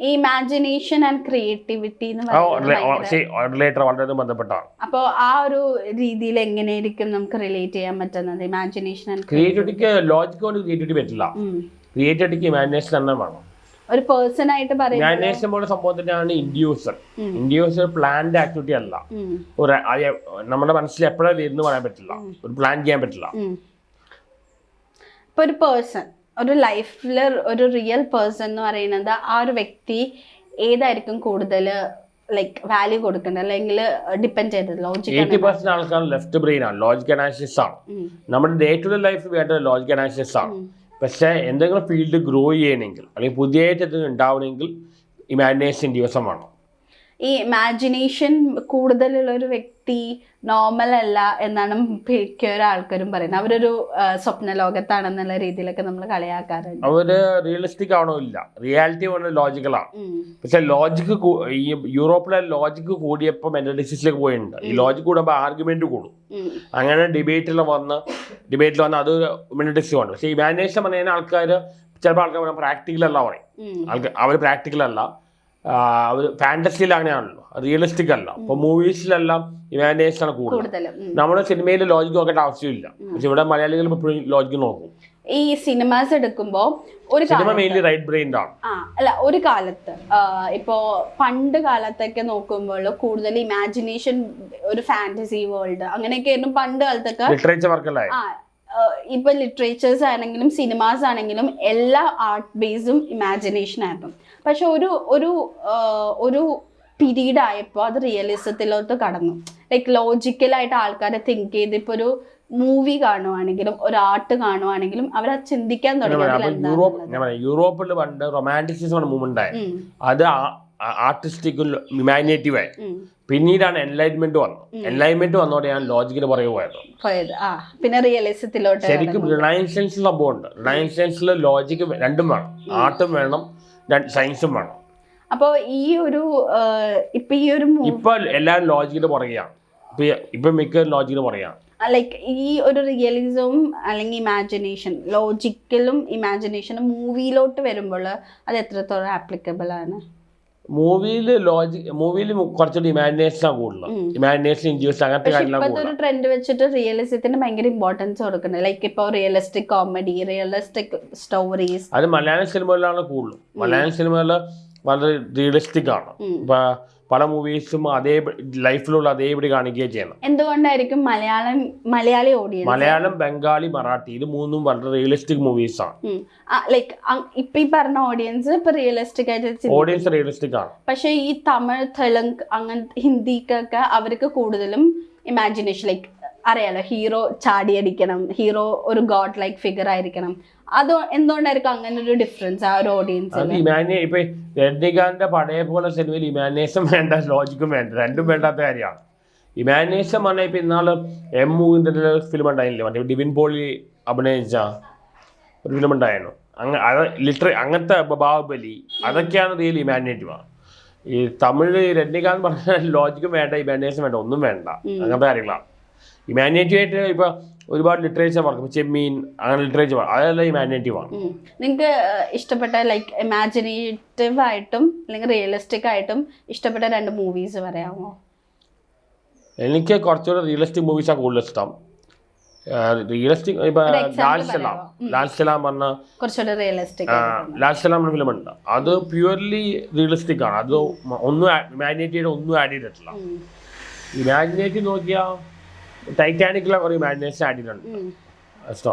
ഈ imagination and creativity related വളരെ ബന്ധപ്പെട്ടാണ്. അപ്പോൾ ആ ഒരു രീതിയിൽ എങ്ങനെയായിരിക്കും നമുക്ക് റിലേറ്റ് ചെയ്യാൻ പറ്റുന്നത് ഇമാജിനേഷൻ ആൻഡ് ക്രിയേറ്റിവിറ്റിക്ക് ലോജിക് കൊണ്ട് ക്രിയേറ്റിവിറ്റി പറ്റില്ല. ക്രിയേറ്റിവിറ്റിക്ക് ഇമാജിനേഷൻ തന്നെ വേണം. ഒരു പേഴ്സൺ ആയിട്ട് ഇമാജിനേഷൻ പോലെ സംഭവത്തിനാണ് ഇൻഡ്യൂസർ പ്ലാൻഡ് ആക്ടിവിറ്റി അല്ല. ഒരു നമ്മുടെ മനസ്സിൽ എപ്പോഴാണ് വരുന്നു പറയാൻ പറ്റില്ല, ഒരു പ്ലാൻ ചെയ്യാൻ പറ്റില്ല. ഇപ്പൊ ഒരു പേഴ്സൺ ഒരു ലൈഫിൽ ഒരു റിയൽ പേഴ്സൺ എന്ന് പറയുന്നത് ആ ഒരു വ്യക്തി ഏതായിരിക്കും കൂടുതൽ ലൈക്ക് വാല്യൂ കൊടുക്കേണ്ടത് അല്ലെങ്കിൽ ഡിപ്പെൻഡ് ചെയ്തത്? 80% ആൾക്കാർ ലെഫ്റ്റ് ബ്രെയിൻ ആണ്, ലോജിക് അനാലിസിസ് ആണ്. നമ്മുടെ ഡേ ടു ഡേ ലൈഫ് വേണ്ടത് ലോജിക് അനാലിസിസ് ആണ്. പക്ഷേ എന്തെങ്കിലും ഫീൽഡ് ഗ്രോ ചെയ്യണമെങ്കിൽ അല്ലെങ്കിൽ പുതിയതായിട്ട് എന്തെങ്കിലും ഉണ്ടാവണമെങ്കിൽ ഇമാജിനേഷൻ ദിവസമാണ്. ഈ ഇമാജിനേഷൻ കൂടുതലുള്ള ഒരു വ്യക്തി നോർമൽ അല്ല എന്നാണ് മിക്ക ആൾക്കാരും പറയുന്നത്. അവരൊരു സ്വപ്ന ലോകത്താണെന്നുള്ള രീതിയിലൊക്കെ നമ്മൾ കളിയാക്കാറുണ്ട്. അവര് റിയലിസ്റ്റിക് ആണോ ഇല്ല, റിയാലിറ്റി പറഞ്ഞ ലോജിക്കലാണ്. പക്ഷെ ലോജിക്ക് ഈ യൂറോപ്പിലെ ലോജിക്ക് കൂടിയപ്പോൾ മെന്റലിസ്റ്റിലേക്ക് പോയിട്ടുണ്ട്. ഈ ലോജിക് കൂടുമ്പോൾ ആർഗ്യുമെന്റ് കൂടും. അങ്ങനെ ഡിബേറ്റിൽ വന്ന് അത് മെന്റലിസ്റ്റ് ആണ്. പക്ഷെ ഇമാജിനേഷൻ പറഞ്ഞ ആൾക്കാർ ചിലപ്പോൾ ആൾക്കാർ പ്രാക്ടിക്കൽ അല്ല പറയും. അവർ പ്രാക്ടിക്കൽ അല്ല, അവർ ഫാന്റസിയിൽ അങ്ങനെയാണല്ലോ, റിയലിസ്റ്റിക് അല്ല. അപ്പൊ മൂവീസിലെല്ലാം ഇമാജിനേഷൻ ആണ് കൂടുതൽ. നമ്മുടെ സിനിമയിൽ ലോജിക് നോക്കേണ്ട ആവശ്യമില്ല. പക്ഷെ ഇവിടെ മലയാളികൾ എപ്പോഴും ലോജിക് നോക്കും. ഈ സിനിമാസ് എടുക്കുമ്പോ ഒരു സിനിമ മെയിൻലി റൈറ്റ് ബ്രെയിൻ ആണ്. അല്ല, ഒരു കാലത്ത് ഇപ്പോ പണ്ട് കാലത്തൊക്കെ നോക്കുമ്പോൾ കൂടുതൽ ഇമാജിനേഷൻ, ഒരു ഫാന്റസി വേൾഡ് അങ്ങനെയൊക്കെ ആയിരുന്നു പണ്ട് കാലത്തൊക്കെ. ലിറ്ററേച്ചർ വർക്കല്ലേ? ഇപ്പൊ ലിറ്ററേച്ചേഴ്സ് ആണെങ്കിലും സിനിമാസ് ആണെങ്കിലും എല്ലാ ആർട്ട് ബേസും ഇമാജിനേഷൻ ആയിരുന്നു. പക്ഷെ ഒരു പീരീഡ് ആയപ്പോൾ അത് റിയലിസത്തിലോട്ട് കടന്നു. ലൈക്ക് ലോജിക്കലായിട്ട് ആൾക്കാരെ തിങ്ക് ചെയ്ത് ഇപ്പൊ ഒരു മൂവി കാണുവാണെങ്കിലും ഒരു ആർട്ട് കാണുവാണെങ്കിലും അവർ അത് ചിന്തിക്കാൻ തുടങ്ങി. യൂറോപ്പിൽ പണ്ട് റൊമാൻറ്റിസിസം മൂവ്മെന്റ് ആയി, അത് ആർട്ടിസ്റ്റിക്കും ഇമാജിനേറ്റീവ് ആയി. പിന്നീടാണ് എൻലൈറ്റ്മെന്റ് വന്നോടെയാണ് ലോജിക്കിന് പുറകെ പോയത്. പിന്നെ റിയലിസത്തിലോട്ട് ശരിക്കും റിനൈസൻസ് സംഭവമുണ്ട്. റിനൈസൻസിൽ ലോജിക്ക് രണ്ടും വേണം, ആർട്ടും വേണം, സയൻസും വേണം. അപ്പൊ ഈ ഒരു ഇപ്പൊ എല്ലാവരും ലോജിക്കിന് പുറകെയാണ്. ഇപ്പൊ മിക്ക ലോജിക്കിന് പുറകെയാണ്. ലൈക്ക് ഈ ഒരു റിയലിസവും അല്ലെങ്കിൽ ഇമാജിനേഷൻ, ലോജിക്കലും ഇമാജിനേഷനും മൂവിയിലോട്ട് വരുമ്പോൾ അത് എത്രത്തോളം ആപ്ലിക്കബിൾ ആണ്? മൂവിയിൽ കുറച്ചുകൂടി ഇമാജിനേഷൻ കൂടുതൽ, ഇമാജിനേഷൻ ഇൻഡ്യൂസ് അങ്ങനത്തെ കാര്യങ്ങളാണ്. ഒരു ട്രെൻഡ് വെച്ചിട്ട് റിയലിസത്തിന് ഭയങ്കര ഇമ്പോർട്ടൻസ് കൊടുക്കുന്നത്. ലൈക്ക് ഇപ്പൊ റിയലിസ്റ്റിക് കോമഡി, റിയലിസ്റ്റിക് സ്റ്റോറീസ്, അത് മലയാളം സിനിമകളിലാണ് കൂടുതലും. മലയാളം സിനിമകൾ വളരെ റിയലിസ്റ്റിക് ആണ്. പല മൂവീസും അതേ ലൈഫിലുള്ള അതേപടി കാണിക്കുകയും ചെയ്യണം. എന്തുകൊണ്ടായിരിക്കും മലയാളി ഓഡിയൻസ്, മലയാളം, ബംഗാളി, മറാഠി ഇത് മൂന്നും വളരെ റിയലിസ്റ്റിക് മൂവീസ് ആണ്. ലൈക്ക് ഇപ്പൊ ഈ പറഞ്ഞ ഓഡിയൻസ് ഇപ്പൊ റിയലിസ്റ്റിക് ആയിട്ട് ഓഡിയൻസ് റിയലിസ്റ്റിക് ആണ്. പക്ഷെ ഈ തമിഴ്, തെലുങ്ക്, അങ്ങനത്തെ ഹിന്ദിക്കൊക്കെ അവർക്ക് കൂടുതലും ഇമാജിനേഷൻ. ലൈക്ക് അറിയാലോ, ഹീറോ ചാടിയടിക്കണം, ഹീറോ ഒരു ഗോഡ് ലൈക്ക് ഫിഗർ ആയിരിക്കണം. അത് എന്തുകൊണ്ടായിരിക്കും അങ്ങനെ ഒരു ഡിഫറൻസ് ആ ഒരു ഓഡിയൻസ്? ഇപ്പൊ രജനികാന്തിന്റെ പഴയ പോലെ സിനിമയിൽ ഇമാജിനേഷൻ വേണ്ട, ലോജിക്കും വേണ്ട, രണ്ടും വേണ്ടാത്ത കാര്യമാണ്. ഇമാജിനേഷൻ പറഞ്ഞാൽ ഇപ്പൊ ഇന്നാള് എം മൂവിന്റെ ഫിലിം ഉണ്ടായില്ലേ, മറ്റേ ഡിവിൻ പോളി അഭിനയിച്ച ഒരു ഫിലിം ഉണ്ടായിരുന്നു. അങ്ങനത്തെ ബാഹുബലി, അതൊക്കെയാണ് റിയൽ ഇമാജിനേറ്റീവ്. ഈ തമിഴ് രജനികാന്ത് പറഞ്ഞാൽ ലോജിക്കും വേണ്ട, ഇമാജിനേഷൻ വേണ്ട, ഒന്നും വേണ്ട, അങ്ങനത്തെ കാര്യങ്ങളാണ്. ഇമാജിനേറ്റീവ് ആയിട്ട് ഇപ്പൊ ഒരുപാട് ലിറ്ററേച്ചർ വർക്ക്, ചെമ്മീൻ, അങ്ങനെ ലിറ്ററേച്ചർ അതെല്ലാം ഇമാജിനേറ്റീവ് ആണ്. നിങ്ങൾക്ക് ഇഷ്ടപ്പെട്ട ലൈക്ക് ഇമാജിനേറ്റീവ് ആയിട്ടും അല്ലെങ്കിൽ റിയലിസ്റ്റിക് ആയിട്ടും ഇഷ്ടപ്പെട്ട 2 മൂവീസ് പറയാമോ? എനിക്ക് കുറച്ചുകൂടെ റിയലിസ്റ്റിക് മൂവീസാണ് കൂടുതൽ ഇഷ്ടം. റിയലിസ്റ്റിക് ഇപ്പൊ ലാൽ സലാം പറഞ്ഞ കുറച്ചുകൂടെ റിയലിസ്റ്റിക് ലാൽ സലാം എന്ന ഫിലിം ഉണ്ട്. അത് പ്യുവർലി റിയലിസ്റ്റിക് ആണ്. അത് ഒന്നും ഇമാജിനേറ്റീവ് ഒന്നും ആഡ് ചെയ്തിട്ടില്ല. ഇമാജിനേറ്റീവ് നോക്കിയാൽ ടൈറ്റാനിക്കിലെ കുറേ ഇമാജിനേഷൻ ആഡ് ചെയ്തിട്ടുണ്ട്.